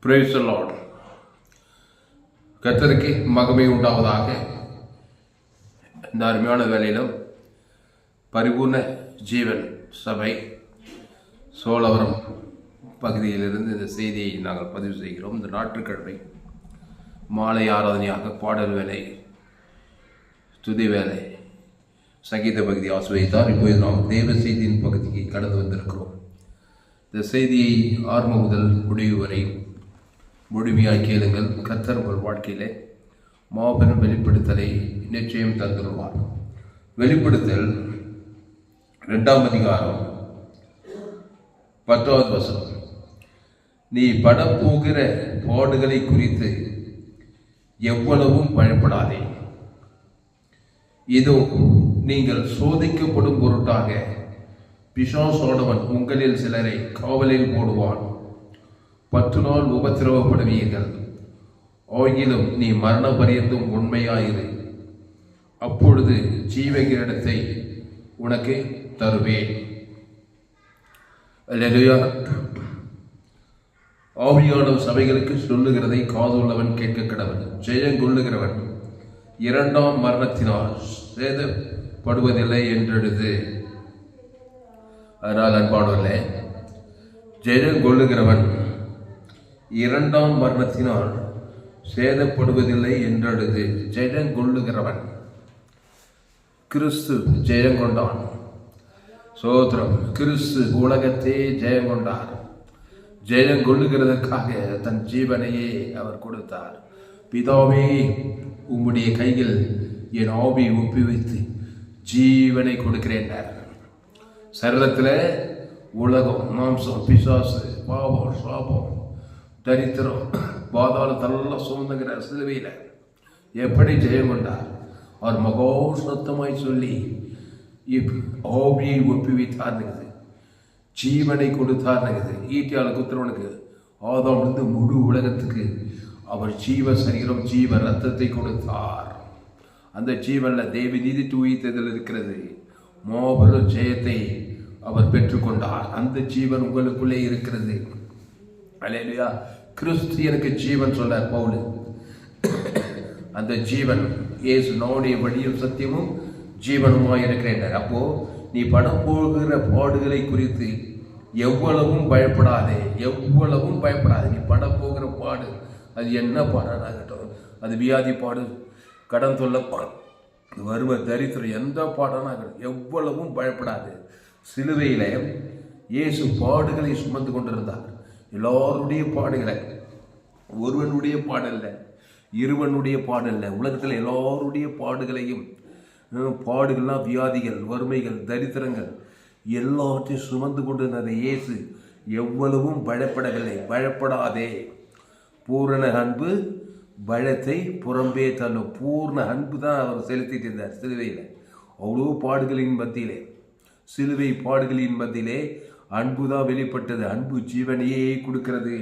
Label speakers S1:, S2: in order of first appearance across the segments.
S1: Praise the Lord. கர்த்தருக்கு மகிமை உண்டாவதாக. இந்த அருமையான வேலையிலும் பரிபூர்ண ஜீவன் சபை சோழவரம் பகுதியிலிருந்து இந்த செய்தியை நாங்கள் பதிவு செய்கிறோம். இந்த ஞாயிற்றுக்கிழமை மாலை ஆராதனையாக பாடல் வேலை, துதி வேலை, சங்கீத பகுதி ஆசிரியத்தார். இப்போது நாம் தேவ செய்தியின் பகுதிக்கு கடந்து வந்திருக்கிறோம். இந்த செய்தியை ஆரம்ப முதல் முடிவு வரை முழுமையாக கேளுங்கள். கர்த்தர் உங்கள் வாழ்க்கையிலே மாபெரும் வெளிப்படுத்தலை நிச்சயம் தந்துள்ளார். வெளிப்படுத்தல் 2ஆம் அதிகாரம் 10வது வசனம். நீ படப்போகிற பாடுகளை குறித்து எவ்வளவும் பயப்படாதே. இதோ நீங்கள் சோதிக்கப்படும் பொருட்டாக பிசாசானவன் உங்களில் சிலரை காவலில் போடுவான். 10 நாள் உபத்திரவப்படுவீர்கள். ஆகிலும் நீ மரண பரியந்தும் உண்மையாயிரு. அப்பொழுது ஜீவ கிரீடத்தை உனக்கு தருவேன். அல்லேலூயா. ஆவியானவர் சபைகளுக்கு சொல்லுகிறதை காதுள்ளவன் கேட்க கடவன். ஜெயங்கொள்ளுகிறவன் 2ஆம் மரணத்தினால் சேதப்படுவதில்லை என்றெழுது. அதனால் அன்பானவர்களே, ஜெயங்கொள்ளுகிறவன் 2ஆம் மரணத்தினால் சேதப்படுவதில்லை என்றெழுது. ஜெயங்கொள்ளுகிறவன் கிறிஸ்து ஜெயங்கொண்டான். சோத்திரம். கிறிஸ்து உலகத்தை ஜெயங்கொண்டார். ஜெயங்கொள்ளுகிறதற்காக தன் ஜீவனையே அவர் கொடுத்தார். பிதாவே, உம்முடைய கையில் என் ஆவியை ஒப்புவித்து ஜீவனை கொடுக்கிறேன். சரீரத்தில் உலகம், மாம்சம், பிசாசு, பாவம், சாபம், தரித்திரம், பாதாளத்தெல்லாம் சுமந்துங்கிற சிலுவையில் எப்படி ஜெயம் கொண்டார்? அவர் மகா சத்தமாய் சொல்லி ஆவியை ஒப்புவித்தார்னுக்குது, ஜீவனை கொடுத்தார்னுக்குது. ஈட்டியால் குத்துறவனுக்கு ஆதாமிலிருந்து முழு உலகத்துக்கு அவர் ஜீவ சரீரம், ஜீவ ரத்தத்தை கொடுத்தார். அந்த ஜீவனில் தேவி நீதி தூய்த்ததில் இருக்கிறது. மாபெரும் ஜெயத்தை அவர் பெற்றுக்கொண்டார். அந்த ஜீவன் உங்களுக்குள்ளே இருக்கிறது. அல்லேலூயா. கிறிஸ்து எனக்கு ஜீவன் சொல்றார் பவுல். அந்த ஜீவன் இயேசு நம்முடைய வழியும் சத்தியமும் ஜீவனுமாய் இருக்கிறேன். அப்போ நீ படப்போகிற பாடுகளை குறித்து எவ்வளவும் பயப்படாதே, எவ்வளவும் பயப்படாதே. நீ படப்போகிற பாடு, அது என்ன பாடானாகட்டும், அது வியாதி பாடு, கடன் தொல்லை பாடு, வறுமை, தரித்திரம், எந்த பாடானாகட்டும், எவ்வளவும் பயப்படாது. சிலுவையில் இயேசு பாடுகளை சுமந்து கொண்டிருந்தார். எல்லாருடைய பாடுகளை, ஒருவனுடைய பாடல்ல, இருவனுடைய பாடல்ல, உலகத்தில் எல்லாருடைய பாடுகளையும், பாடுகள்லாம் வியாதிகள், வறுமைகள், தரித்திரங்கள் எல்லாவற்றையும் சுமந்து கொண்டிருந்த இயேசு எவ்வளவும் பயப்படவில்லை. பயப்படாதே. பூரண அன்பு பயத்தை புறம்பே தள்ளும். பூர்ண அன்பு தான் அவர் செலுத்திட்டு இருந்தார் சிலுவையில். அவ்வளோ பாடுகளின் மத்தியிலே, சிலுவை பாடுகளின் மத்தியிலே அன்பு தான் வெளிப்பட்டது. அன்பு ஜீவனையே கொடுக்கிறது.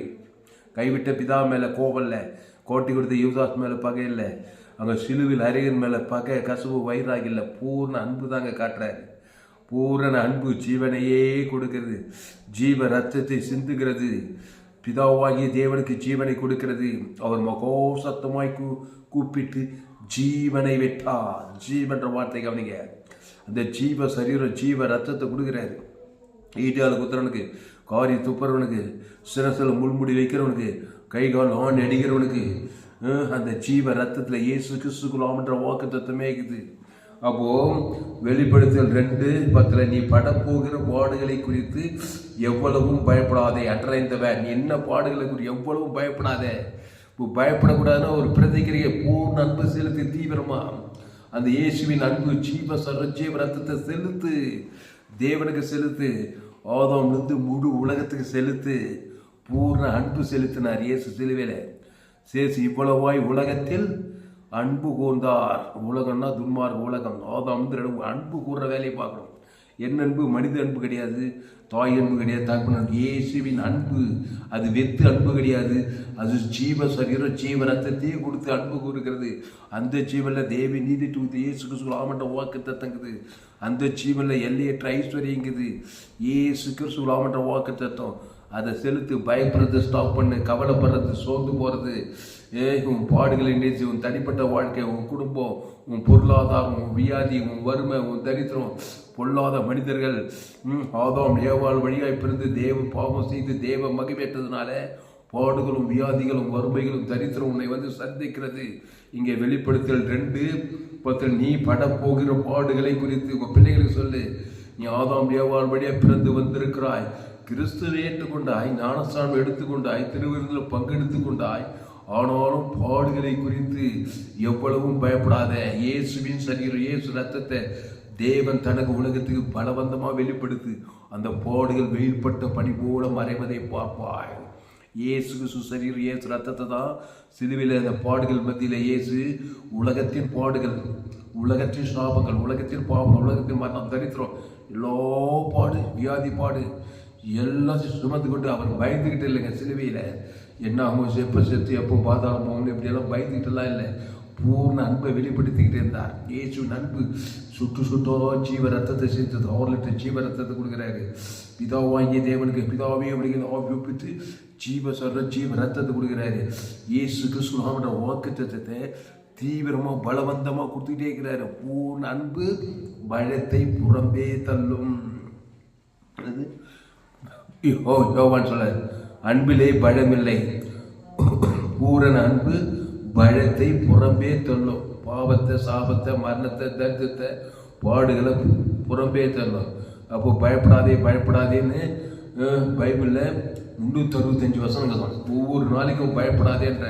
S1: கைவிட்ட பிதா மேலே கோபம் இல்லை, கோட்டி கொடுத்த யூதாஸ் மேலே பகை இல்லை, அங்கே சிலுவில் அரையன் மேலே பகை, கசவு, வைராகி இல்லை. பூர்ண அன்பு தாங்க காட்டுறாரு. பூரண அன்பு ஜீவனையே கொடுக்கிறது. ஜீவ ரத்தத்தை சிந்துகிறது. பிதாவாகிய தேவனுக்கு ஜீவனை கொடுக்கிறது. அவர் மகோ சத்தமாய் கூப்பிட்டு ஜீவனை விட்டார். ஜீவன்ற வார்த்தை கவனிங்க. அந்த ஜீவ சரீரம், ஜீவ ரத்தத்தை கொடுக்குறாரு. ஈட்டியால் குத்துறவனுக்கு, காரி துப்புறவனுக்கு, சிரசில் முள்முடி வைக்கிறவனுக்கு, கை கால் ஆண் அடிக்கிறவனுக்கு அந்த ஜீவ ரத்தத்தில் இயேசு கிறிஸ்துக்குள்ளாமன்ற வாக்கு தத்துவமே இருக்குது. அப்போ வெளிப்படுத்தல் 2:10 நீ படப்போகிற பாடுகளை குறித்து எவ்வளவும் பயப்படாதே. அன்றைந்தவன் நீ என்ன பாடுகளை குறித்து எவ்வளவும் பயப்படாதே. இப்போ பயப்படக்கூடாதுன்னா ஒரு பிரதிக்கிரியை பூர்ண அன்பு செலுத்தி தீவிரமா அந்த இயேசுவின் அன்பு ஜீவ ரத்தத்தை செலுத்து, தேவனுக்கு செலுத்து, ஆதாமிலிருந்து முழு உலகத்துக்கு செலுத்து. பூர்ண அன்பு செலுத்தினார் இயேசு சிலுவையில். சேசு இவ்வளவாய் உலகத்தில் அன்பு கூர்ந்தார். உலகம்னா துன்மார்க்க உலகம். ஆதாம் அன்பு கூறுற வேலையை பார்க்கணும். என் அன்பு மனித அன்பு கிடையாது, தாய் அன்பு கிடையாது, தகப்பன் அன்பு. இயேசுவின் அன்பு அது வெத்து அன்பு கிடையாது. அது ஜீவ சரீரம், ஜீவ ரத்தத்தையே கொடுத்து அன்பு கூறுகிறது. அந்த ஜீவனில் தேவி நீதி தூத்து இயேசு கிறிஸ்து ஆமண்ட வாக்கு தத்தங்குது. அந்த ஜீவனில் எல்லையற்ற ஐஸ்வர்யங்குது. இயேசு கிறிஸ்து ஆமண்ட வாக்கு தத்தம். அதை செலுத்து. பயப்படுறது ஸ்டாப் பண்ணு. கவலைப்படுறது, சோர்ந்து போகிறது, உன் பாடுகளை நேசி, உன் தனிப்பட்ட வாழ்க்கை, உன் குடும்பம், உன் பொருளாதாரம், உன் வியாதி, உன் வறுமை, உன் தரித்திரம், பொல்லாத மனிதர்கள், ஆதாம் ஏவாள் வழியாய் பிறந்து தேவ பாவம் செய்து தேவ மகிமையற்றதுனால பாடுகளும் வியாதிகளும் வறுமைகளும் தரித்திரம் உன்னை வந்து சந்திக்கிறது. இங்கே வெளிப்படுத்தல் 2:10 நீ படப்போகிற பாடுகளை குறித்து உங்கள் பிள்ளைகளுக்கு சொல்லு. நீ ஆதாம் ஏவாள் வழியாக பிறந்து வந்திருக்கிறாய், கிறிஸ்துவை ஏற்றுக்கொண்டாய், ஞானஸ்நானம் எடுத்துக்கொண்டாய், திருவிருந்தில் பங்கெடுத்துக் கொண்டாய். ஆனாலும் பாடுகளை குறித்து எவ்வளவும் பயப்படாத. இயேசுவின் சரீரம், இயேசு ரத்தத்தை தேவன் தனக்கு உலகத்துக்கு பலவந்தமாக வெளிப்படுத்து. அந்த பாடுகள் வெயில்பட்ட பனி போல மறைவதை பார்ப்பாய். இயேசு கிறிஸ்து சரீரம், இயேசு ரத்தத்தை தான் சிலுவையில் அந்த பாடுகள் மத்தியில் இயேசு உலகத்தின் பாடுகள், உலகத்தின் சாபங்கள், உலகத்தின் பாவங்கள், உலகத்தின் மரணம், தரித்திரம், எல்லா பாடு, வியாதி பாடு எல்லாத்தையும் சுமந்து கொண்டு அவர் பயந்துக்கிட்டு இல்லைங்க. சிலுவையில் என்ன ஆகும், எப்போ செத்து எப்போ பாதாளம் போகணும் இப்படியெல்லாம் பயந்துக்கிட்டுலாம் இல்லை. பூர்ண அன்பை வெளிப்படுத்திக்கிட்டே இருந்தார். இயேசுவின் அன்பு சுட்டோ ஜீவ ரத்தத்தை சேர்த்தது. 6 லிட்டர் ஜீவ ரத்தத்தை கொடுக்குறாரு. பிதாவாகிய தேவனுக்கு பிதாவே அப்படிங்கிற ஒப்பிட்டு ஜீவ ரத்தத்தை கொடுக்குறாரு. இயேசு கிறிஸ்துவோட வாக்குத்தத்தத்தை தீவிரமாக பலவந்தமாக கொடுத்துக்கிட்டே இருக்கிறாரு. பூர்ண அன்பு பயத்தை புறம்பே தள்ளும். யோவான் சொல்ல, அன்பிலே பயமில்லை, பூரண அன்பு பயத்தை புறம்பே தள்ளும். பாவத்தை, சாபத்தை, மரணத்தை, தரித்திரத்தை, பாடுகளை புறம்பே தள்ளும். அப்போ பயப்படாதேன்னு பைபிளில் 365 வசனங்கள் தான். ஒவ்வொரு நாளைக்கும் பயப்படாதேன்ற.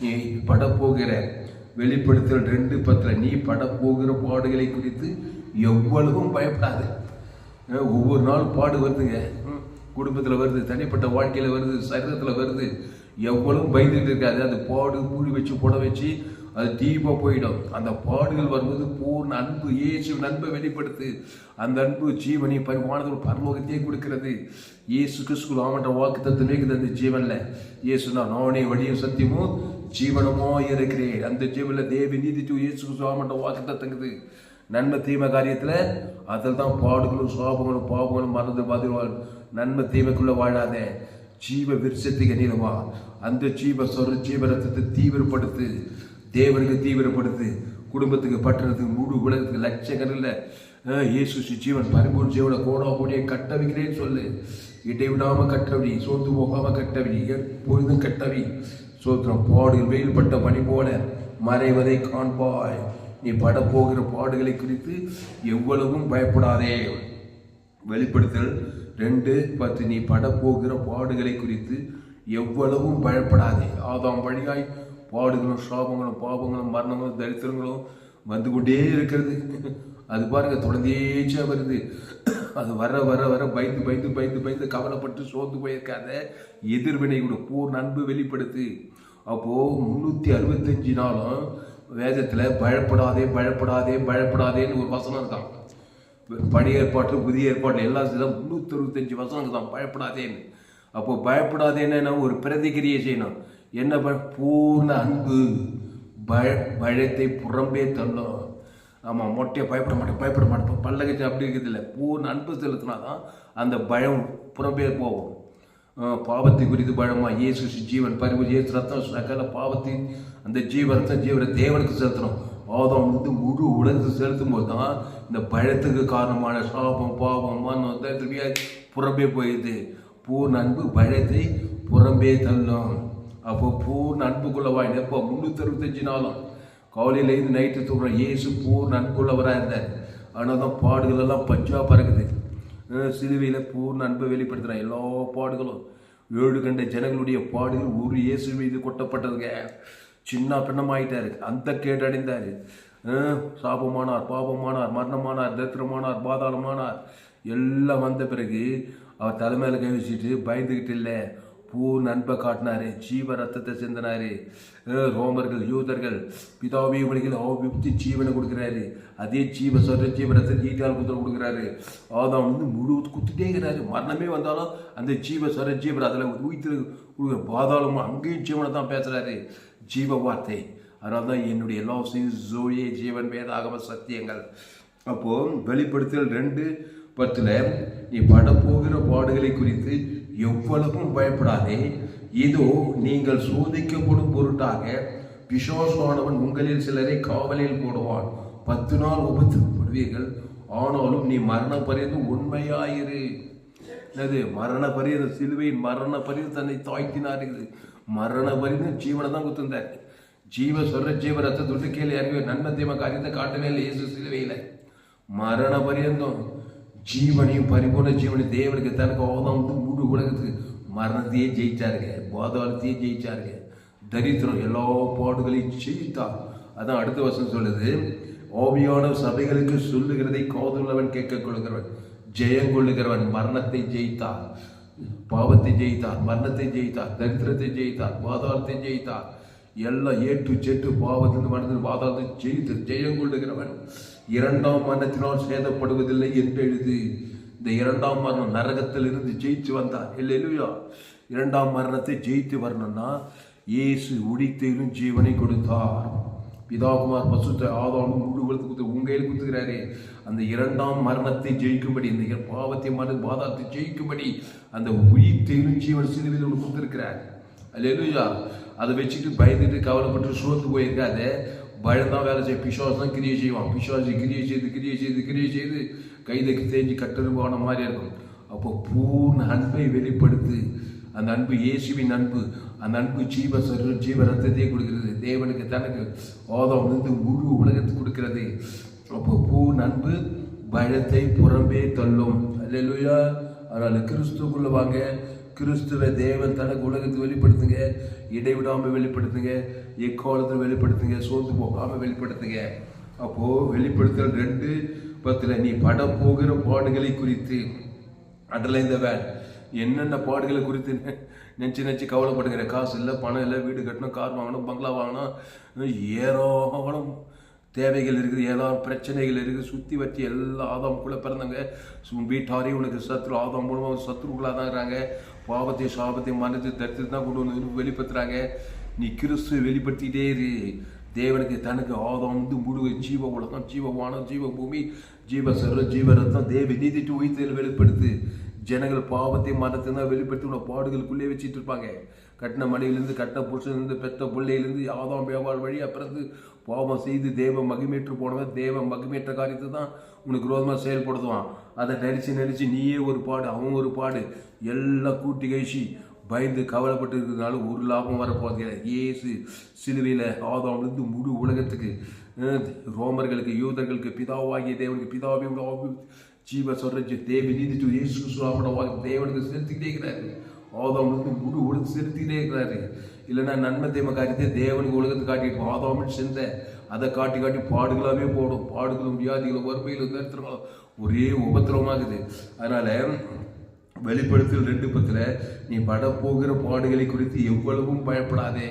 S1: நீ படப்போகிற வெளிப்படுத்தல் 2:10 நீ படப்போகிற பாடுகளை குறித்து எவ்வளவும் பயப்படாது. ஒவ்வொரு நாள் பாடு வருதுங்க. குடும்பத்தில் வருது, தனிப்பட்ட வாழ்க்கையில் வருது, சரீரத்தில் வருது. எவ்வளவும் பயந்துட்டு இருக்காது. அது பாடு பூழி வச்சு புட வச்சு அது தீபா போயிடும். அந்த பாடுகள் வரும்போது பூர்ண அன்பு, இயேசுவின் அன்பை வெளிப்படுத்து. அந்த அன்பு ஜீவனை பரிமாணத்தில் பரலோகத்தையே கொடுக்கிறது. இயேசு கிறிஸ்து ஆமன்ற வாக்கு தத்துவமே அந்த ஜீவன்ல இயேசு நானே வழியும் சத்தியமும் ஜீவனமோ இருக்கிறேன். அந்த ஜீவனில் தேவி நீதி இயேசு கிறிஸ்து ஆமன்ற வாக்கு தத்துங்குது. நன்மை தீமை காரியத்தில் அதில் தான் பாடுகளும் சாபங்களும் பாவங்களும் மறந்து பாதிவாள். நன்மை தீமைக்குள்ள வாழாத, ஜீவ விருட்சத்துக்கு அணிலவா. அந்த ஜீவ ரத்தத்தை தீவிரப்படுத்து, தேவனுக்கு தீவிரப்படுத்து. குடும்பத்துக்கு, பட்டணத்துக்கு, முழு உலகத்துக்கு லட்சக்கணக்கில் இயேசு ஜீவன் பரிபூர்ண ஜீவனை கோடியை கட்டவிக்கிறேன்னு சொல்லு. இடைவிடாமல் கட்டவி, சோர்ந்து போகாமல் கட்டவி, எப்பொழுதும் கட்டவி. சோத்திரம். பாடுகள் வெயில்பட்ட பனி போல மறைவதை காண்பாய். நீ படப்போகிற பாடுகளை குறித்து எவ்வளவும் பயப்படாதே. வெளிப்படுத்தல் 2:10 நீ படப்போகிற பாடுகளை குறித்து எவ்வளவும் பயப்படாதே. ஆதாம் வழியாய் பாடுகளும் சாபங்களும் பாவங்களும் மரணங்களும் தரித்திரங்களும் வந்து கொண்டே இருக்கிறது. அது பாருங்க தொடர்ந்தேச்சா வருது. அது வர வர வர பயந்து பயந்து பயந்து பயந்து கவலைப்பட்டு சோர்ந்து போயிருக்காத. எதிர்வினை கூட பூர்ண அன்பு வெளிப்படுத்து. அப்போது 365 நாளும் வேதத்தில் பயப்படாதே பயப்படாதே பயப்படாதேன்னு ஒரு வசனம் இருக்கான். பழைய ஏற்பாட்டு புதிய ஏற்பாட்டில் எல்லா 365 வசனங்கள் தான் பயப்படாதேன்னு. அப்போது பயப்படாதேன்னு ஒரு பிரதிகிரியை செய்யணும். என்ன பூர்ண அன்பு பயத்தை புறம்பே தள்ளும். ஆமாம், மொட்டையை பயப்பட மாட்டேன் பல்லகத்தை அப்படி இருக்கிறது இல்லை. பூர்ண அன்பு செலுத்தினா தான் அந்த பயம் புறம்பே போகும். பாவத்தை குறித்து பயமா இயேசு ஜீவன் பரிபூர்ண இயேசு ரத்தம் சகல பாவத்தின் அந்த ஜீவனை தேவனுக்கு செலுத்தணும். ஆதாம் முழு உலகத்துக்கு செலுத்தும் போது தான் இந்த பயத்துக்கு காரணமான சாபம் பாவம் மரணம் தரித்திரம் புறம்பே போயிடுது. பூர்ண அன்பு பயத்தை புறம்பே தள்ளும். அப்போ பூர்ண அன்புக்குள்ள வாய்ந்த எப்போ 365 நாளும் காலையில் இருந்து நைட்டு தூங்குற இயேசு பூர்ண அன்புள்ளவராக இருந்தார். ஆனால் தான் பாடுகள் எல்லாம் பஞ்சா பறக்குது. சிலுவையில் பூர்ண அன்பை வெளிப்படுத்துகிறான். எல்லா பாடுகளும் 7 கண்ட ஜனங்களுடைய பாடுகள் ஒரு இயேசு மீது கொட்டப்பட்டதுங்க. சின்ன பின்னமாயிட்டாரு, அந்த கேட்டடைந்தார். சாபமானார், பாபமானார், மரணமானார், தரித்திரமானார், பாதாளமானார். எல்லாம் வந்த பிறகு அவர் தலைமையில் கை வச்சுட்டு பயந்துக்கிட்டு இல்லை, பூர்ண அன்பை காட்டினாரு, ஜீவ ரத்தத்தை சிந்தினாரு. ரோமர்கள் யூதர்கள் பிதாவே வழிகள் விபத்து ஜீவனை கொடுக்குறாரு. அதே ஜீவ ரத்தத்தை ஈட்டால் குதிரை கொடுக்குறாரு. ஆதாம் முழு குத்துட்டே இருக்கிறாரு. மரணமே வந்தாலும் அந்த ஜீவன் அதில் உயிர்த்து கொடுக்குற பாதாளமாக அங்கேயும் ஜீவனை தான் பேசுகிறாரு. ஜீவ வார்த்தை. அதனால தான் என்னுடைய எல்லா ஜோயே ஜீவன் வேதாகம சத்தியங்கள். அப்போது வெளிப்படுத்தல் 2:10 நீ படப்போகிற பாடுகளை குறித்து எவ்வளவும் பயப்படாதே. இதோ நீங்கள் சோதிக்கப்படும் பொருட்டாக பிசாசானவன் உங்களில் சிலரை காவலில் போடுவான். 10 நாள் உபத்திரப்படுவீர்கள். ஆனாலும் நீ மரண பரியந்தம் உண்மையாயிரு. என்னது மரண பரியந்த சிலுவையின் மரண பரியந்த தன்னை தாழ்த்தினார்கள். மரண பரியந்தம் ஜீவனை தான் குத்துந்தார். ஜீவ ரத்தத்தை விட்டு கீழே இறங்கி நன்மை தீமை காரியத்தை காட்டவே இல்லை இயேசு சிலுவையில். மரண பரியந்தம் ஜீவனையும் பரிபூர்ண ஜீவனையும் தேவனுக்கு தனக்கு ஓதம் முழு உலகத்துக்கு மரணத்தையே ஜெயிச்சாருங்க, பாதாளத்தையே ஜெயிச்சாருங்க. தரித்திரம் எல்லா பாடுகளையும் ஜெயித்தார். அதான் அடுத்த வசனம் சொல்லுது, ஆவியான சபைகளுக்கு சொல்லுகிறதை காதுள்ளவன் கேட்க கொள்கிறவன் ஜெயம் கொள்ளுகிறவன். மரணத்தை ஜெயித்தார், பாவத்தை ஜெயித்தார், மரணத்தை ஜெயித்தார், தரித்திரத்தை ஜெயித்தார், பாதாளத்தை ஜெயித்தார். எல்லாம் ஏட்டு செட்டு பாவத்தின் மனதில் பாதாளத்தை ஜெயித்து ஜெயம் கொள்ளுகிறவன் 2ஆம் மரணத்தினால் சேதப்படுவதில்லை என்று எழுது. இந்த 2ஆம் மரணம் நரகத்தில் இருந்து ஜெயிச்சு வந்தார். இல்லையா? 2ஆம் மரணத்தை ஜெயித்து வரணும்னா இயேசு உடித்தேரும் ஜீவனை கொடுத்தார். பிதாகுமார் பசுத்த ஆதாரம் முழு கொடுத்து உங்கையில் கொடுத்துக்கிறாரு. அந்த 2ஆம் மரணத்தை ஜெயிக்கும்படி, இந்த பாவத்தை மரண பாதாளத்தை ஜெயிக்கும்படி அந்த உயிர்த்தேரும் ஜீவன் சிலுவையில் ஒன்று கொடுத்துருக்கிறார். அல்லேலூயா. அதை வச்சுட்டு பயந்துட்டு கவலைப்பட்டு சோர்ந்து போயிருக்காத. பயம்தான் வேலை செய்ய. பிசாசு தான் கிரியை செய்வான். பிசாசு கிரியை செய்து கைதுக்கு தேஞ்சி கட்டருவான மாதிரி இருக்கும். அப்போ பூர்ண அன்பை வெளிப்படுத்து. அந்த அன்பு இயேசுவின் அன்பு. அந்த அன்பு ஜீவ ரத்தத்தையே கொடுக்கிறது. தேவனுக்கு தனக்கு ஆதாம் வந்து முழு உலகத்துக்கு கொடுக்கிறது. அப்போ பூர்ண அன்பு பயத்தை புறம்பே தள்ளும். அல்லேலூயா. அதனால கிறிஸ்துக்குள்ள வாங்க. கிறிஸ்துவ தேவன் தனக்கு உலகத்தை வெளிப்படுத்துங்க. இடைவிடாமல் வெளிப்படுத்துங்க. எக்காலத்தில் வெளிப்படுத்துங்க. சோர்ந்து போகாமல் வெளிப்படுத்துங்க. அப்போது வெளிப்படுத்தல் 2:10 நீ பட போகிற பாடுகளை குறித்து அண்டர்லைன் என்னென்ன பாடுகளை குறித்து நினச்சி கவலைப்படுகிற. காசு இல்லை, பணம் இல்லை, வீடு கட்டணும், கார் வாங்கணும், பங்களா வாங்கணும், ஏராளம் தேவைகள் இருக்குது, ஏதாவது பிரச்சனைகள் இருக்குது. சுற்றி வச்சு எல்லா ஆதாமுக்குள்ளே பிறந்தவங்க வீட்டாரையும் உனக்கு சத்ரு ஆதாம் மூலமாக சத்ருக்குள்ளாக தான் இருக்கிறாங்க. பாவத்தையும் சாபத்தையும் மனத்தை தடுத்து தான் கொண்டு வந்து வெளிப்படுத்துகிறாங்க. நீ கிறிஸ்து வெளிப்படுத்திட்டே இரு. தேவனுக்கு தனக்கு ஆதாம் வந்து முழு ஜீவ உலகம், ஜீவவானம், ஜீவ பூமி, ஜீவ ரத்தம், தேவ நீதிட்டு உயிர்த்தல் வெளிப்படுத்து. ஜனங்கள் பாவத்தை மனத்தை தான் வெளிப்படுத்தி உன பாடுகளுக்குள்ளே வச்சுட்டு இருப்பாங்க. கட்டின மனையிலேருந்து, கட்டின புருஷன்லேருந்து, பெற்ற பிள்ளையிலேருந்து, ஆதாம் வியாபார வழி அப்புறம் பாவம் செய்து தேவ மகிமேற்று போனவன் தேவ மகிமேற்ற காரியத்தை தான் உனக்கு விரோதமாக செயல்படுத்துவான். அதை நினச்சி நீயே ஒரு பாடு, அவன் ஒரு பாடு, எல்லாம் கூட்டி கழிச்சு பயந்து கவலைப்பட்டு இருக்கிறதுனால ஒரு லாபம் வரப்போகிறது. இயேசு சிலுவையில் ஆதாம்லேருந்து முழு உலகத்துக்கு, ரோமர்களுக்கு, யூதர்களுக்கு, பிதாவாகிய தேவனுக்கு, பிதாவையும் ஜீவ சொல்ற தேவி நீதிட்டு இயேசு சுவாமனவாக தேவனுக்கு செலுத்திக்கிட்டே இருக்கிறாரு. ஆதாம்லேருந்து முழு உலகத்தை செலுத்திக்கிட்டே இருக்கிறாரு. இல்லைன்னா நன்மை தேம காரியத்தை தேவனுக்கு உலகத்தை காட்டிட்டு ஆதாமின் செஞ்ச அதை காட்டி பாடுகளாகவே போடும். பாடுகளும் வியாதிகளும் வறுமையிலும் தரித்திரங்களும் ஒரே உபத்திரமாகுது. அதனால வெளிப்படுத்தல் 2:10 நீ படப்போகிற பாடுகளை குறித்து எவ்வளவும் பயப்படாதே.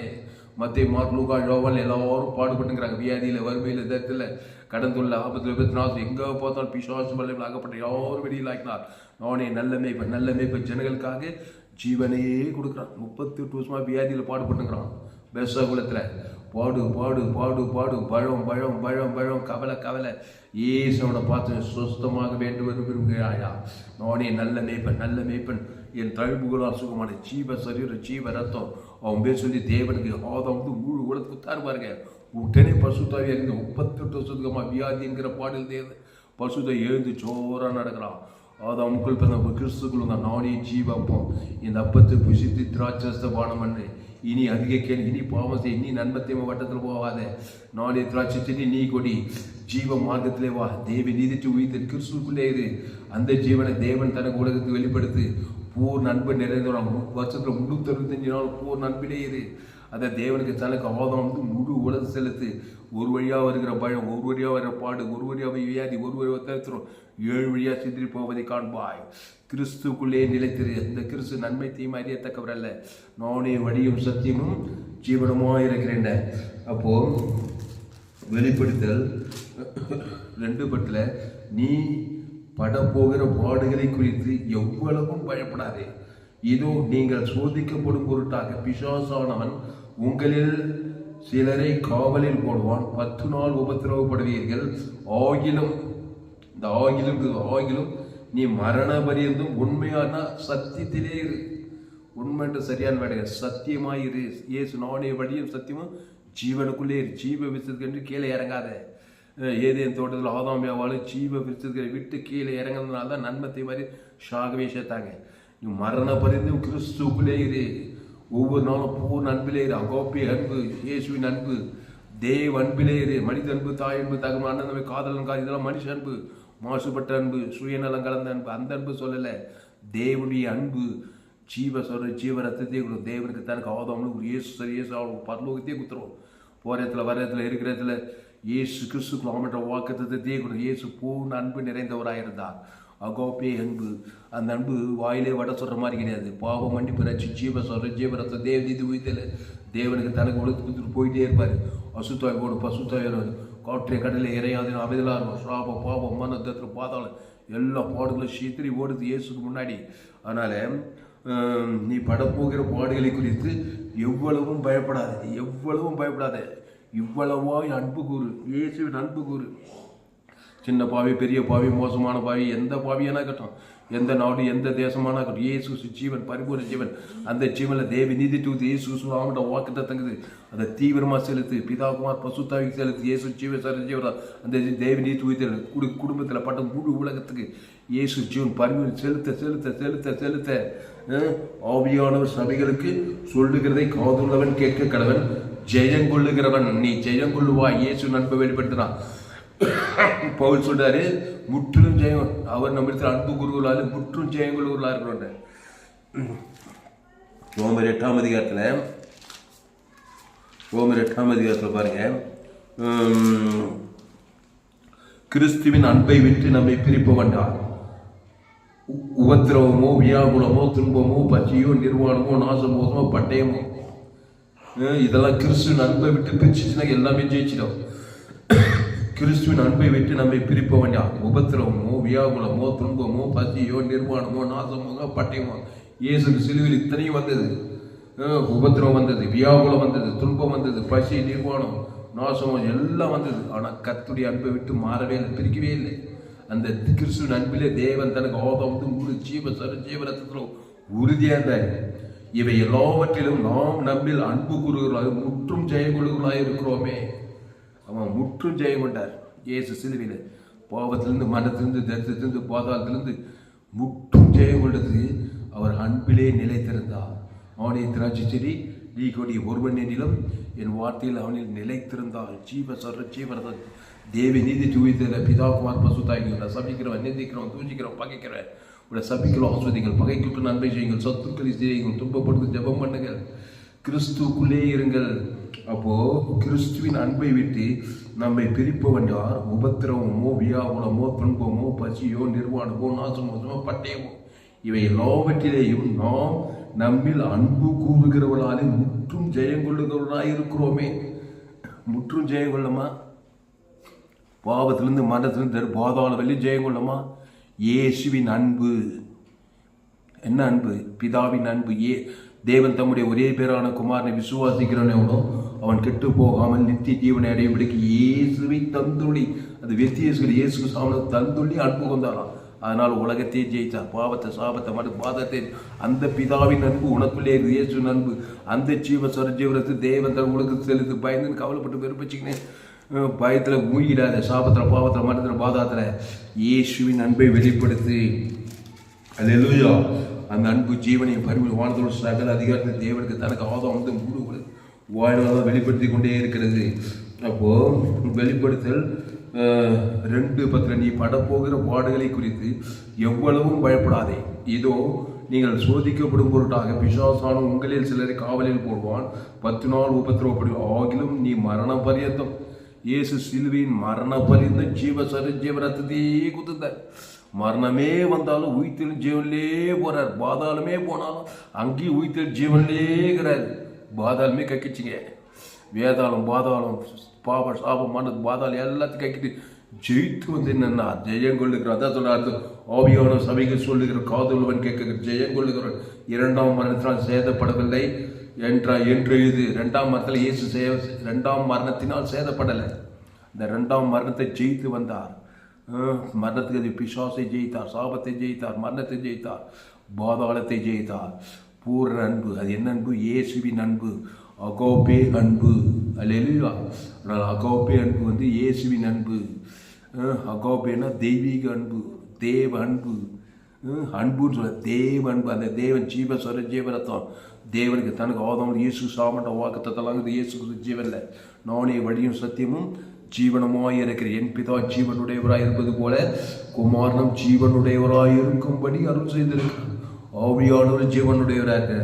S1: மத்திய மார்லூகா யோவான் எல்லாரும் பாடுபட்டுங்கிறாங்க. வியாதியில், வறுமையில், தரித்தில, கடந்துள்ள ஆபத்தில், விபத்து, எங்கே பார்த்தாலும் பிசாசு மலையில் ஆகப்பட்ட யாரும் வெளியில் ஆக்கினார். நானே நல்ல மேய்ப்பன் ஜனங்களுக்காக ஜீவனையே கொடுக்குறான். 38 வருஷமாக வியாதியில் பாடுபட்டுங்கிறான். பெசகுலத்தில் பாடு கவலை ஏசவனை பார்த்து சுத்தமாக வேண்டும் என்று விரும்புகிறாயா? நானே நல்ல மேய்ப்பன் என் தழும்புகளால் சுகமான ஜீவ சரீரம், ஜீவ ரத்தம். அவன் பேர் சொல்லி தேவனுக்கு ஆதாம் வந்து முழு உலகத்துக்கு தாரு பாருங்க. உடனே பசுத்தாவியாக இருந்து 38 வருஷத்துக்கு வியாதிங்கிற பாடல் தேவை. பசுத்தை எழுந்து சோறாக நடக்கிறான். ஆதாமுக்குள் பிறந்த கிறிஸ்துக்குள் தான் நானே ஜீவப்போம். இந்த அப்பத்தை புசித்து திராட்சஸ்த பானம் பண்ணு. இனி அதிக கேள்வி, இனி பாவம் செய், இனி நன்மத்தையும் வட்டத்தில் போகாத. நானே திராட்சை செடி, நீ கொடி, ஜீவ மார்க்கத்திலே வா. தேவி நீதிட்டு உயிர்த்து கிறிஸ்துக்குள்ளே இரு. அந்த ஜீவனை தேவன் தனக்கு உலகத்துக்கு வெளிப்படுத்து. பூர் நண்பு நிறைந்தவன் வருஷத்துல 365 நாள் பூர் நண்பிலே இரு. அதை தேவனுக்கு தனக்கு ஆதாம் வந்து முழு உலக செலுத்து. ஒரு வழியாக வருகிற பயம், ஒரு வழியாக வர பாடு, ஒரு வழியாக வியாதி, ஒரு வழியாக தரித்திரம், 7 வழியாக சிந்திரி போவதை காண்பாய். கிறிஸ்துக்குள்ளே நிலைத்திரு. இந்த கிறிஸ்து நன்மை தீமை அறியத்தக்கவர் அல்ல. நானே வழியும் சத்தியமும் ஜீவனமாக இருக்கிறேன். அப்போ வெளிப்படுத்தல் 2:10 நீ படப்போகிற பாடுகளை குறித்து எவ்வளவும் பயப்படாதே. இதோ நீங்கள் சோதிக்கப்படும் பொருட்டாக பிசாசானவன் உங்களில் சிலரை காவலில் போடுவான். 10 நாள் உபத்திரவப்படுவீர்கள். ஆகிலும் இந்த ஆகிலும் நீ மரண பரியந்தும் உண்மையான சத்தியத்திலே இரு. உண்மைன்ற சரியான வேலை சத்தியமாயிரு. இயேசு நானே வழியும் சத்தியமும் ஜீவனுக்குள்ளே ஜீவ விசுக்கு கீழே இறங்காத. ஏதேன் தோட்டத்தில் ஆதாமியாவாலும் ஜீவ விருத்தத்தை விட்டு கீழே இறங்கினதுனால தான் நன்மத்தை மாதிரி ஷாகவே சேர்த்தாங்க. நீ மரண பரிந்தும் கிறிஸ்துக்குள்ளே இரு. ஒவ்வொரு நாளும் பூர்ண அன்பிலே இரு. அகோப்பி அன்பு, இயேசுவின் அன்பு, தேவ அன்பிலே இரு. மனித அன்பு, தாய் அன்பு, தகவல் அண்ணன் காதலன் இதெல்லாம் மனுஷ அன்பு, மாசுபட்ட அன்பு, சுயநலம் கலந்த அன்பு. அந்த அன்பு சொல்லலை, தேவனுடைய அன்பு. ஜீவ ரத்தத்தையே கொடுக்கும். தேவனுக்கு தனக்கு ஆதாமனுக்கு இயேசு சரி இயேசு அவளுக்கு பரலோகத்தையே குத்துரும். போகிற இடத்துல வர இடத்துல இருக்கிற இடத்துல இயேசு கிறிஸ்துக்குள்ள அவன்ற வாக்குத்தத்தத்தையே கொடுக்கும். இயேசு பூர்ண அன்பு நிறைந்தவராக இருந்தார். அகோப்பே அன்பு. அந்த அன்பு வாயிலே வட சொல்கிற மாதிரி கிடையாது. பாவம் மன்னிப்பு ரட்சி ஜீவரத்தம் தேவ நீதி உயிர்த்தல தேவனுக்கு தனக்கு கொடுத்துட்டு போயிட்டே இருப்பார். அசுத்தாயோடு பசுத்தாயோடு காற்றை கடலை இறையாது அமைதலாக இருக்கும். சாபம் பாவம் மனத்தில் பாதாளம் எல்லா பாடுகளும் சீத்திரி ஓடுது இயேசுக்கு முன்னாடி. அதனால் நீ படப்போகிற பாடுகளை குறித்து எவ்வளவும் பயப்படாத. இவ்வளவாய் அன்பு கூறு. இயேசுவின் அன்பு கூறு. சின்ன பாவி, பெரிய பாவி, மோசமான பாவி, எந்த பாவியானா இருக்கட்டும், எந்த நாடு எந்த தேசமானா இருக்கட்டும், இயேசு ஜீவன், பரிபூர்ண ஜீவன். அந்த ஜீவனில் தேவி நீதி தூத்து இயேசு அவங்கள்ட்ட வாக்குத்த தங்குது. அதை தீவிரமாக செலுத்து. பிதாகுமார் பசுத்தாவிக்கு செலுத்து. இயேசு ஜீவன் அந்த தேவி நீதி தூய்த்தல் குடும்பத்தில் பட்ட முழு உலகத்துக்கு இயேசு ஜீவன் பரிபூர்ண செலுத்த ஆவியானவர் சபைகளுக்கு சொல்லுகிறதை காதுள்ளவன் கேட்க கடவன். ஜெயங்கொள்ளுகிறவன் நீ ஜெயங்கொள்ளுவா. இயேசு நண்பை வெளிப்படுத்தினான். பவுல் சொல்றாரு, முற்றிலும் ஜெயம். அவர் நம்மிடத்தில் அன்பு குருகளால் முற்றும் ஜெயங்கொள்ளுகளாக இருக்கிறோம். ரோமர் 8ஆம் அதிகாரத்தில் பாருங்க, கிறிஸ்துவின் அன்பை விட்டு நம்மை பிரிப்ப வேண்டாம். உபத்திரவமோ, வியாகுலமோ, துன்பமோ, பசியோ, நிர்வாணமோ, நாசமோகமோ, பட்டயமோ, இதெல்லாம் கிறிஸ்துவின் அன்பை விட்டு பிரிச்சுச்சுன்னா எல்லாமே ஜெயிச்சிடும். கிறிஸ்துவின் அன்பை விட்டு நம்மை பிரிப்ப வேண்டாம். உபத்திரவமோ, வியாகுலமோ, துன்பமோ, பசியோ, நிர்வாணமோ, நாசமோ, பட்டயமோ. இயேசுக்கு சிலுவையில் இத்தனையும் வந்தது. உபத்திரவம் வந்தது, வியாகுலம் வந்தது, துன்பம் வந்தது, பசி, நிர்வாணம், நாசமம் எல்லாம் வந்தது. ஆனால் கர்த்தருடைய அன்பை விட்டு மாறவே இல்லை, பிரிக்கவே இல்லை. அந்த கிறிஸ்துவின் அன்பிலே தேவன் தனக்கு ஆதாம் முழு ஜீவரத்தத்தில் உறுதியாக இருந்தார். இவை எல்லாவற்றிலும் நாம் நம்மில் அன்பு கூறுகளாக முற்றும் ஜெயங்கொள்ளுகளாக இருக்கிறோமே. அவன் முற்றும் ஜெயம் கொண்டார் இயேசு சிலுவையில். பாவத்திலிருந்து, மனத்திலிருந்து, தரித்திலிருந்து, பாதாளத்திலிருந்து முற்றும் ஜெயம் கொண்டது அவர் அன்பிலே நிலைத்திருந்தார். அவனை திராட்சை செடி நீ கொடி ஒருவன் நிலம் என் வார்த்தையில் அவனில் நிலைத்திருந்தார். ஜீவரதம் தேவி நீதி தூய்த்தல பிதாகுமார் பசுத்தாய்கள். சபிக்கிறவன், நிந்திக்கிறவன், தூஞ்சிக்கிறவன், பகைக்கிறவன் உடைய சபிக்கிறோம். ஆஸ்வதிகள், பகைக்கு நன்மை செய்யுங்கள், சத்துக்களை செய்யுங்கள், துன்பப்படுத்து ஜெபம் பண்ணுங்கள், கிறிஸ்துக்குள்ளே இருங்கள். அப்போ கிறிஸ்துவின் அன்பை விட்டு நம்மை பிரிப்பவன் யார்? உபத்திரவமோ, வியாகுலமோ, துன்பமோ, பசியோ, நிர்வாணமோ, நாசமோசமோ, பட்டயமோ, இவை எல்லாவற்றிலேயும் நாம் நம்மில் அன்பு கூறுகிறவர்களாலே முற்றும் ஜெயங்கொள்ளுகிறவர்களாக இருக்கிறோமே. முற்றும் ஜெயங்கொள்ளமா? பாவத்திலிருந்து, மரணத்திலிருந்து, பாதாள வெளி ஜெயங்கொள்ளமா? இயேசுவின் அன்பு. என்ன அன்பு? பிதாவின் அன்பு. தேவன் தம்முடைய ஒரே பேரான குமாரனை விசுவாசிக்கிறவன் எவனோ அவன் கெட்டு போகாமல் நித்திய ஜீவனை அடையும்படிக்கு இயேசுவை தந்துள்ளி, அது வெத்தியேசுகள் இயேசு சாமனை தந்துள்ளி அன்பு கொண்டாராம். அதனால் உலகத்தையே ஜெயித்தார். பாவத்தை, சாபத்தை, மறு பாதத்தை. அந்த பிதாவின் அன்பு உனக்குள்ளே இயேசுவின் அன்பு. அந்த ஜீவரத்து தேவன் தன் உலகத்தை செலுத்து. பயந்துன்னு கவலைப்பட்டு வெறுப்பிச்சுக்கினேன் பயத்தில் மூழ்கிடாத. சாபத்தில், பாவத்தில், மனத்தில், பாதத்தில் இயேசுவின் அன்பை வெளிப்படுத்து. அல்லேலூயா. அந்த அன்பு ஜீவனையும் பரிவு வானத்தோடு சகல அதிகாரத்தை தேவனுக்கு தனக்கு ஆதாம் முழு வாயிலாக வெளிப்படுத்தி கொண்டே இருக்கிறது. அப்போது வெளிப்படுத்தல் 2:10 நீ படப்போகிற பாடுகளை குறித்து எவ்வளவும் பயப்படாதே. இதோ நீங்கள் சோதிக்கப்படும் பொருட்டாக பிசாசான உங்களில் சிலரை காவலில் போடுவான். 10 நாள் உபத்திரவப்படி ஆகிலும் நீ மரண பரியந்தம். இயேசு சிலுவையின் மரண பரியந்தம் ஜீவரத்தையே குத்துந்தார். மரணமே வந்தாலும் உயிர்த்தெழும் ஜீவனிலே போறார். பாதாளமே போனாலும் அங்கேயும் உயிர்த்தெழும் ஜீவனிலே இருக்கிறார். பாதாளமே கக்கிச்சிங்க. வேதாளம், பாதாளம், பாப, சாபம், மனது, பாதாளம் எல்லாத்தையும் கக்கிட்டு ஜெயித்து வந்து என்னன்னா ஜெயங்கொள்ளுகிற. அதான் சொல்றாரு, ஆவியான சபைகள் சொல்லுகிற காதுள்ளவன் கேட்க ஜெயங்கொள்ளுகிறவன் 2ஆம் மரணத்தினால் சேதப்படவில்லை என்று இது 2ஆம் மரணத்தில் இயேசு 2ஆம் மரணத்தினால் சேதப்படலை. இந்த 2ஆம் மரணத்தை ஜெயித்து வந்தார். மரணத்துக்கு பிசாசை ஜெயித்தார், சாபத்தை ஜெயித்தார், மரணத்தை ஜெயித்தார், பாதாளத்தை ஜெயித்தார். பூரண அன்பு. அது என்ன அன்பு? இயேசுவின் அன்பு, அகோபே அன்பு. அல்லேலூயா. அதனால் அகோபே அன்பு வந்து இயேசுவின் அன்பு. அகோபேனா தெய்வீக அன்பு, தேவ அன்பு. அன்புன்னு சொல்ல தேவ அன்பு. அந்த தேவன் ஜீவரத்தம். தேவனுக்கு தனக்கு ஆதாம் இயேசு சாமண்ட வாக்குத்தத்தலாங்குது. இயேசு ஜீவன்ல நானே வழியும் சத்தியமும் ஜீவனமாய் இருக்கிற என் பிதா ஜீவனுடையவராய் இருப்பது போல குமாரனும் ஜீவனுடையவராய் இருக்கும்படி அருள் செய்திருக்கிறார். ஆவியானவர் ஜீவனுடையவராக இருக்க.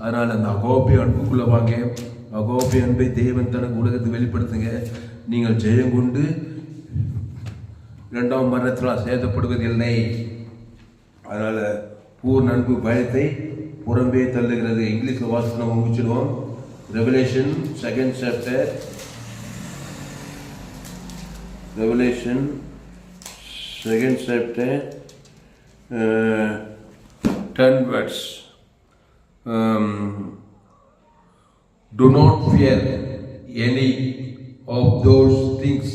S1: அதனால் அந்த அகோபே அன்புக்குள்ளே வாங்க. அகோபே அன்பை தேவன் தனக்கு உலகத்தை வெளிப்படுத்துங்க. நீங்கள் ஜெயம் கொண்டு இரண்டாம் மரணத்தில் சேதப்படுவதில்லை. அதனால் பூர்ண அன்பு பயத்தை புறம்பே தள்ளுகிறது. இங்கிலீஷில் வாசித்து நம்ம முடிச்சிடுவோம். Revelation 2nd chapter, Revelation 2nd chapter, 10 words. Do not fear any of those things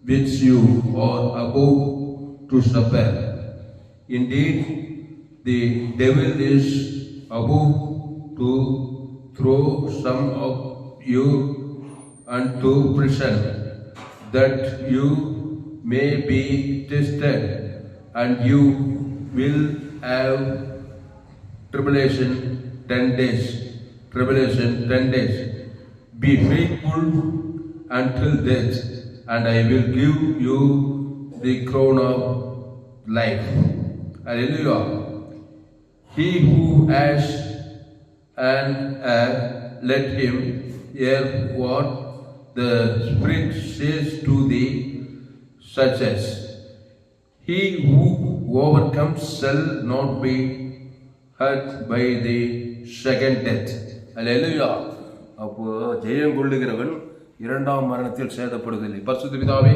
S1: which you are about to suffer. Indeed, the devil is about to throw some of you into prison, that you may be tested, and you will have tribulation 10 days. Be faithful until death, and I will give you the crown of life. Hallelujah. He who has an ear, let him hear what the Spirit says to the churches. He who overcomes shall not be hurt by the second death. Hallelujah. அப்போ ஜெயம் கொள்ளுகிறவன் இரண்டாம் மரணத்தில் சேதப்படுவதில்லை. பரிசுத்த பிதாவே,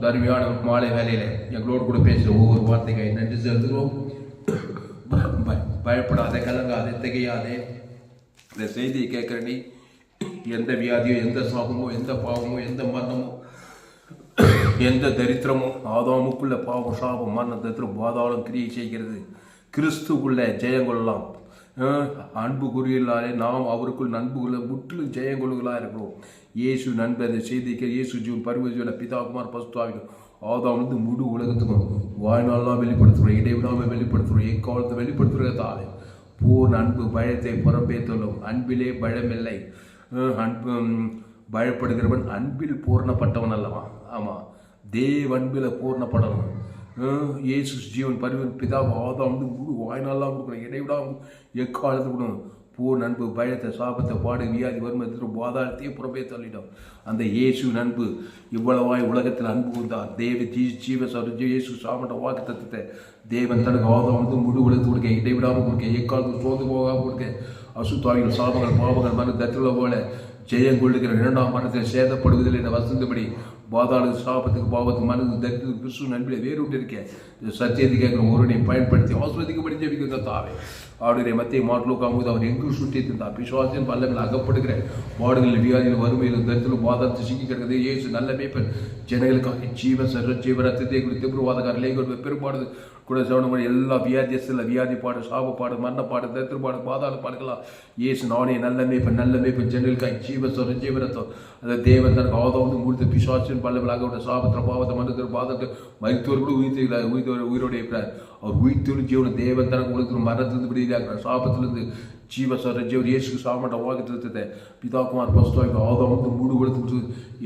S1: தர்மியான மாலை வேலையில எங்களோடு கூட பேசுகிற ஒவ்வொரு வார்த்தைக்கு நன்றி செலுத்துகிறோம். பயப்படாதே, கலங்காதே, திகையாதே. இந்த செய்தியை கேட்குற நீ எந்த வியாதியோ, எந்த சாபமோ, எந்த பாவமோ, எந்த மரணமோ, எந்த தரித்திரமோ, ஆதாமுக்குள்ள பாவம், சாபம், மரணம், தரித்திரம், பாதாளம் கிரியை செய்கிறது. கிறிஸ்துக்குள்ள ஜெயம் கொள்ளலாம். அன்பு குறியில்லாலே நாம் அவருக்குள் நண்புக்குள்ள முற்றிலும் ஜெயம் கொள்ளுகளாக இருக்கிறோம். இயேசு நண்பர் அந்த செய்திக்கு இயேசு ஜீவன் பரிவஜன பிதா குமார் பசுத்தாவிக்கும் ஆதாம் வந்து முழு உலகத்துக்கும் வாழ்நாள்லாம் வெளிப்படுத்துகிறோம், இடைவிடாமல் வெளிப்படுத்துகிறோம், எக்காலத்தை வெளிப்படுத்துகிற தாவே. பூர்ண அன்பு பயத்தை புறம்பேத்துள்ளோம். அன்பிலே பயமில்லை. அன்பு பயப்படுகிறவன் அன்பில் பூர்ணப்பட்டவன் அல்லவா? ஆமாம், தேவ அன்பில் பூர்ணப்படணும். இயேசு ஜீவன் பரிவன் பிதா ஆதாம் வந்து முழு வாழ்நாள்லாம் கொடுக்குறோம், இடைவிடாமல் எக்காலத்து கொடுக்கணும். பூர்ண அன்பு பயத்தை, சாபத்தை, பாடு, வியாதி, வறுமை, பாதாளத்தையே புறம்பே தள்ளிடும். அந்த இயேசு அன்பு இவ்வளவாய் உலகத்தில் அன்பு கொடுத்தார். ஜீவ இயேசு சாமண்ட வாக்கு தத்துவத்தை தேவன் தனக்கு ஆதாம் வந்து முழு உலகத்து கொடுக்க, இடைவிடாமல் கொடுக்க, எக்காலத்துக்கு சோர்ந்து போகாமல் கொடுக்க, அசுத்தாவிகள், சாபங்கள், பாவங்கள், மன தத்துவ போல ஜெயம் கொள்ளுகிற இரண்டாம் மரணத்தில் சேதப்படுவதில் என வசந்தபடி பாதாள சாபத்துக்கு, பாவத்துக்கு, மனதுக்கு, தரித்திரத்துக்கு கிறிஸ்துவ நன்பிலே வேறுவிட்டு இருக்கேன். சத்தியத்தை கேட்குற ஒருவனை பயன்படுத்தி ஆஸ்வதிக்கப்படி ஜெபிக்கிற தாவே. அவருடைய மத்திய மாட்டுலோக்காம்போது அவர் எங்கும் சுற்றி இருந்தார். பிசுவாசின் பல்லவில் அகப்படுகிற பாடுகளில், வியாதியில், வறுமையில், தரித்திரம், பாதாளத்தை சிக்கி கிடக்கிறது. இயேசு நல்ல மேய்ப்பன் ஜனங்களுக்காக ஜீவ ரத்தத்தை குறித்து திருவாதக்காரர்களே பெரும்பாடு கூட சவணம் எல்லா வியாதியத்தில் வியாதிப்பாடு, சாபப்பாடு, மரணப்பாடு, தரித்திரப்பாடு, பாதாள பாடுகளா இயேசு நானே நல்ல மேய்ப்பன் ஜனங்களுக்காக ஜீவ ரத்தம். அந்த தேவன் தனக்கு ஆதாம் வந்து முடித்த பிசுவாசின் பல்லவிலாக உள்ள சாபத்திர, பாவத்தை, மனத்திர, பாதத்தை மருத்துவர்களும் உயிரோடு இருக்கிறார். அவர் உயிர்த்தொழு ஜீவன தேவன் தனக்கு உலகத்தில் மரணத்திலிருந்து விடுதலையாகிறார். சாபத்திலிருந்து ஜீவன் இயேசுக்கு சாமண்ட வாக்குத்தத்தத்தை பிதாகுமார் பசுத்தாவிக்கு ஆதாம் வந்து மூடு கொடுத்து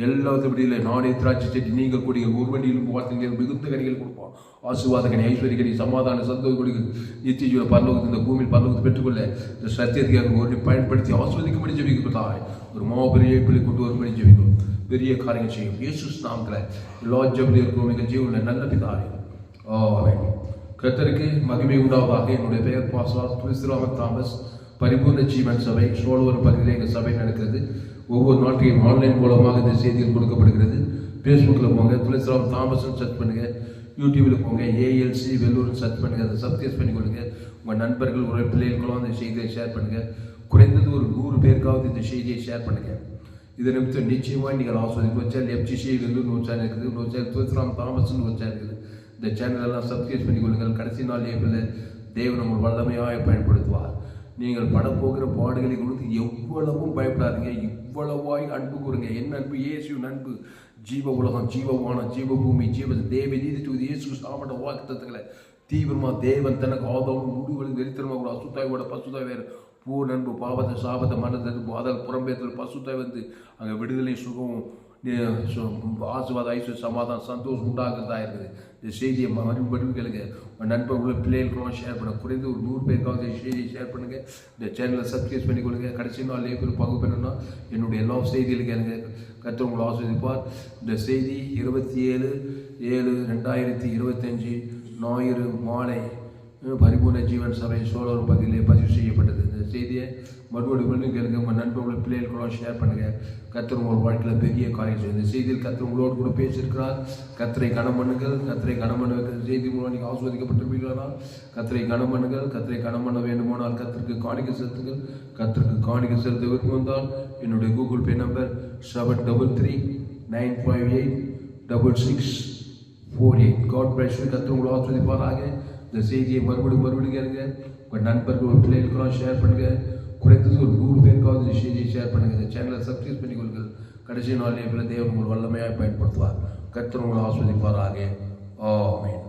S1: எல்லாத்தையும் விடுதலை. நானே திராட்சை செடி, நீங்கள் கொடிகள், ஒரு வண்டியிலும் வாழ்த்துங்க, மிகுந்த கனிகள் கொடுப்போம். ஆசீர்வாத கனி, ஐஸ்வர்ய கனி, சமாதான, சந்தோஷ கொடிகள், நித்திய ஜீவன பரலோகத்தை இந்த பூமியில் பரலோகத்தை பெற்றுக்கொள்ள இந்த சத்தியத்துக்கு ஒரு பயன்படுத்தி ஆஸ்வதிக்கும்படி ஜெபிக்கிறதாய் ஒரு மாபெரிய பிள்ளை கொண்டு வரும்படி ஜெபிக்கும். பெரிய காரியங்கள் செய்யும். இயேசு நாமத்தில் எல்லா ஜெபத்தில் இருக்கிறோம் எங்கள் ஜீவனில் நல்ல பிதாவே. ஆமென். கர்த்தருக்கு மகிமை உண்டாவதாக. என்னுடைய பெயர் பாஸ்டர் துளசிராமன் தாமஸ். பரிபூர்ண ஜீவன் சபை சோழவரம் பகுதியில் எங்கள் சபை நடக்கிறது. ஒவ்வொரு நாட்டையும் ஆன்லைன் மூலமாக இந்த செய்திகள் கொடுக்கப்படுகிறது. ஃபேஸ்புக்கில் போங்க, துளசிராம் தாமஸ்ன்னு சர்ச் பண்ணுங்கள். யூடியூபில் போங்க, ஏஎல்சி வெள்ளூர்னு சர்ச் பண்ணுங்கள். அதை சப்ஸ்கிரைப் பண்ணிக்கொள்ளுங்க. உங்கள் நண்பர்கள், ஒரு பிள்ளைகளுக்கெல்லாம் அந்த செய்தியை ஷேர் பண்ணுங்கள். குறைந்தது ஒரு 100 பேருக்காவது இந்த செய்தியை ஷேர் பண்ணுங்கள். இதை நிமித்தம் நிச்சயமாக நீங்கள் ஆஸ்வதிக்கும். ஒரு சேனல் எஃப்ஜிசி வெள்ளூர்னு ஒரு சேனல் இருக்குது, ஒரு சேனல் துளசிராம் தாமஸ்ன்னு ஒரு சேனல் இருக்குது. இந்த சேனலெல்லாம் சப்ஸ்கிரைப் பண்ணிக்கொள்ளுங்கள். கடைசி நாள் ஏப்பில் தேவன் உங்கள் வல்லமையாக பயன்படுத்துவார். நீங்கள் படப்போகிற பாடுகளை கொடுத்து எவ்வளவும் பயப்படாதீங்க, இவ்வளவாய் அன்பு கூறுங்க. என் அன்பு இயேசுவின் அன்பு ஜீவ உலகம், ஜீவவானம், ஜீவபூமி, ஜீவ தேவ நீதி தூதி இயேசு சாமட வாக்குத்தத்தங்களை தீவிரமா தேவன் தனக்கு ஆதம் முடிவுகளுக்கு வெறித்தனமாக கூட அசுத்தாயோட பசுத்தாய் வேறு பூ நண்பு பாவத்தை சாபத்தை மனது அதல் புறம்பேத்தில் பசுத்தாய் வந்து அங்கே விடுதலை சுகம் ஆசிர்வாத ஐஸ்வர்ய சமாதானம் சந்தோஷம் உண்டாகிறதா இருக்குது. இந்த செய்தியை மறுபடியும் கேளுங்க. உங்கள் நண்பர்களை பிள்ளைகளுக்கெல்லாம் ஷேர் பண்ண குறைந்து ஒரு 100 பேருக்காவது செய்தியை ஷேர் பண்ணுங்கள். இந்த சேனலை சப்ஸ்கிரைப் பண்ணி கொடுங்க. கடைசி நாள் லேபிள் பங்கு பண்ணணும்னா என்னுடைய எல்லா செய்திகளுக்கு எனக்கு கர்த்தர் உங்களை ஆஸ்வதிப்பார். இந்த செய்தி 27/7/2025 ஞாயிறு மாலை பரிபூர்ண ஜீவன் சபை சோழர் பகுதியிலே பதிவு செய்யப்பட்டது. இந்த செய்தியை மறுபடியும் கேளுங்க. உங்கள் நண்பர்களை பிள்ளைகளுக்கெல்லாம் ஷேர் பண்ணுங்கள். கர்த்தர் உங்கள் வாழ்க்கையில் பெரிய காரியம் செய்யும். இந்த செய்தியில் கர்த்தர் உங்களோடு கூட பேசியிருக்கிறார். கர்த்தரை கனம் பண்ணுங்கள். கர்த்தரை கனம் பண்ண வைக்கிற செய்தி மூலம் நீங்கள் ஆஸ்வதிக்கப்பட்டிருப்பீர்களா? கர்த்தரை கனம் பண்ணுங்கள். கர்த்தரை கனம் பண்ண வேண்டுமானால் கர்த்தருக்கு காணிக்கை செலுத்துங்கள். கர்த்தருக்கு காணிக்கை செலுத்த விருப்பம் வந்தால் என்னுடைய Google Pay number 733-958-6648. God bless you. கர்த்தர் உங்களை ஆஸ்வதிப்பாராக. இந்த செய்தியை மறுபடியும் கேளுங்க. உங்கள் நண்பர்கள் பிள்ளைகளுக்கெல்லாம் ஷேர் பண்ணுங்கள். குறைந்தது ஒரு 100 பேருக்காவது செய்தியை ஷேர் பண்ணுங்கள். இந்த சேனலை சப்ஸ்கிரைப் பண்ணி கொள்ளுங்கள். கடைசி நாள் தேவன் உங்கள் வல்லமையாக பயன்படுத்துவார். கர்த்தர் உங்களை ஆஸ்வதிப்பாராக. ஆமென்.